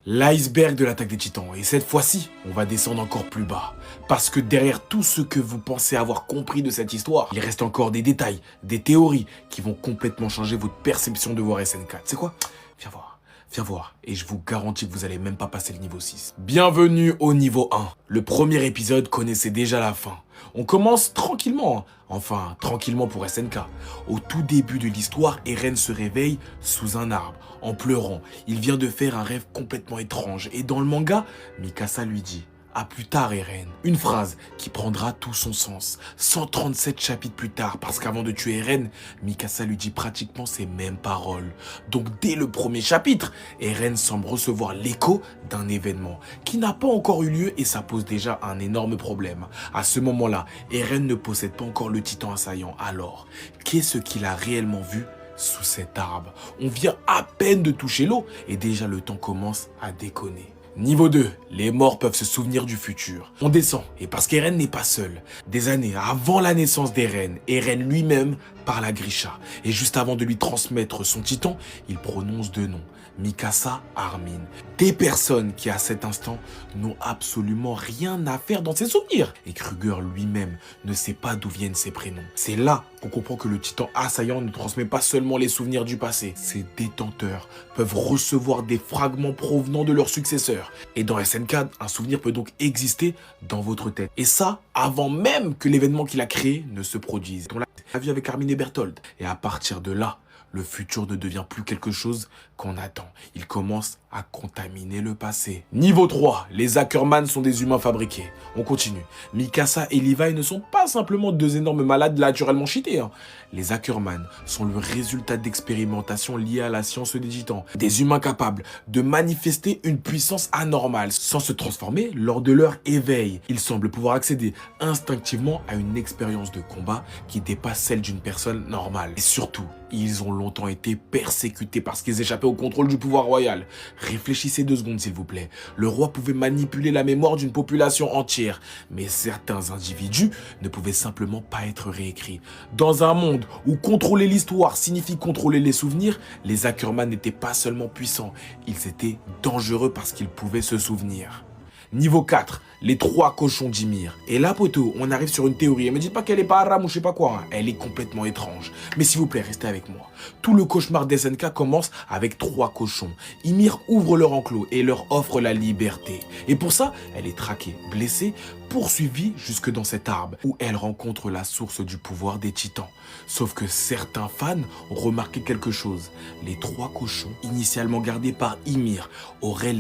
L'iceberg de l'attaque des titans, et cette fois-ci, on va descendre encore plus bas. Parce que derrière tout ce que vous pensez avoir compris de cette histoire, il reste encore des détails, des théories qui vont complètement changer votre perception de voir SNK. C'est quoi? Viens voir, et je vous garantis que vous allez même pas passer le niveau 6. Bienvenue au niveau 1. Le premier épisode connaissait déjà la fin. On commence tranquillement, hein. Enfin, tranquillement pour SNK. Au tout début de l'histoire, Eren se réveille sous un arbre, en pleurant. Il vient de faire un rêve complètement étrange, et dans le manga, Mikasa lui dit: à plus tard, Eren. Une phrase qui prendra tout son sens. 137 chapitres plus tard, parce qu'avant de tuer Eren, Mikasa lui dit pratiquement ces mêmes paroles. Donc dès le premier chapitre, Eren semble recevoir l'écho d'un événement qui n'a pas encore eu lieu et ça pose déjà un énorme problème. À ce moment-là, Eren ne possède pas encore le titan assaillant. Alors, qu'est-ce qu'il a réellement vu sous cet arbre? On vient à peine de toucher l'eau et déjà le temps commence à déconner. Niveau 2, les morts peuvent se souvenir du futur. On descend, et parce qu'Eren n'est pas seul. Des années avant la naissance d'Eren, Eren lui-même parle à Grisha. Et juste avant de lui transmettre son titan, il prononce deux noms: Mikasa, Armin. Des personnes qui à cet instant n'ont absolument rien à faire dans ses souvenirs. Et Kruger lui-même ne sait pas d'où viennent ces prénoms. C'est là qu'on comprend que le titan assaillant ne transmet pas seulement les souvenirs du passé. Ses détenteurs peuvent recevoir des fragments provenant de leurs successeurs. Et dans SNK, un souvenir peut donc exister dans votre tête. Et ça, avant même que l'événement qu'il a créé ne se produise. On l'a vu avec Armin et Berthold. Et à partir de là, le futur ne devient plus quelque chose qu'on attend. Il commence à contaminer le passé. Niveau 3, les Ackerman sont des humains fabriqués. On continue. Mikasa et Levi ne sont pas simplement deux énormes malades naturellement cheatés, hein. Les Ackerman sont le résultat d'expérimentations liées à la science des titans. Des humains capables de manifester une puissance anormale sans se transformer lors de leur éveil. Ils semblent pouvoir accéder instinctivement à une expérience de combat qui dépasse celle d'une personne normale. Et surtout, ils ont longtemps été persécutés parce qu'ils échappaient au contrôle du pouvoir royal. Réfléchissez 2 secondes s'il vous plaît. Le roi pouvait manipuler la mémoire d'une population entière, mais certains individus ne pouvaient simplement pas être réécrits. Dans un monde où contrôler l'histoire signifie contrôler les souvenirs, les Ackerman n'étaient pas seulement puissants, ils étaient dangereux parce qu'ils pouvaient se souvenir. Niveau 4, les 3 cochons d'Ymir. Et là, poteau, on arrive sur une théorie. Et me dites pas qu'elle est pas arabe ou je sais pas quoi, hein. Elle est complètement étrange. Mais s'il vous plaît, restez avec moi. Tout le cauchemar d'SNK commence avec 3 cochons. Ymir ouvre leur enclos et leur offre la liberté. Et pour ça, elle est traquée, blessée, poursuivie jusque dans cet arbre, où elle rencontre la source du pouvoir des titans. Sauf que certains fans ont remarqué quelque chose. Les 3 cochons, initialement gardés par Ymir, auraient les